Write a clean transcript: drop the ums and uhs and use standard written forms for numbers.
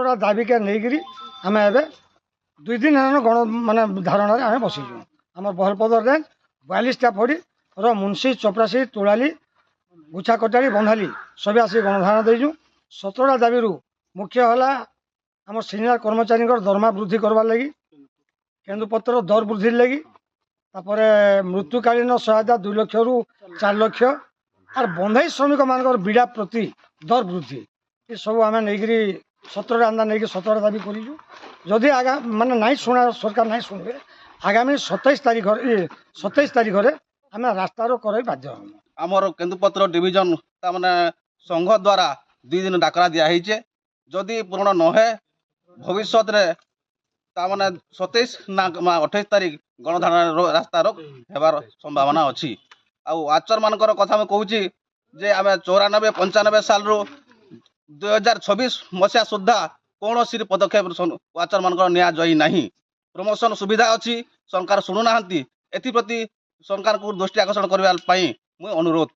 17टा दाबीके नहीं आम ए 2 दिन हेन गण माने धारणा आम बसीचु आम बहलपद रेंज 42टा फड़ी मुंशी चपरासी तुलाली गुछा कटाड़ी बंधाली सब आसिक गणधारणा देचु 17टा दाबी मुख्य है आम सिनियर कर्मचारी दरमा वृद्धि करवार लगी केन्दुपत्र दर वृद्धि लगी तापर मृत्युकालीन सहायता 2 लाख रु 4 लाख और बंधाई श्रमिक मान बीड़ा प्रति दर वृद्धि ये सब आम नहीं 17टा आंदा नहीं 17टा दाबी करूँ जदि आगा माने नहीं शुणा सरकार नहीं शुणे आगामी 27 तारीख में आम रास्तार कर बाध्य आमर केन्दुपत्र डिविजन तामने संघ द्वारा 2 दिन डाकरा दिखाई जदि पूर्ण नहे भविष्य तामने 27 ना 28 तारीख गणधारणा रास्ता रोक हेबार संभावना अच्छी आचर मानकर कथा मैं कहूँ जे आम 94-95 साल 2026 मसीहा सुधा कौन सी पदक्षेप आचर मानकर निया जाई नहीं प्रमोशन सुविधा अच्छी सरकार शुणुना एप्रति सरकार को दृष्टि आकर्षण करने मुझे अनुरोध।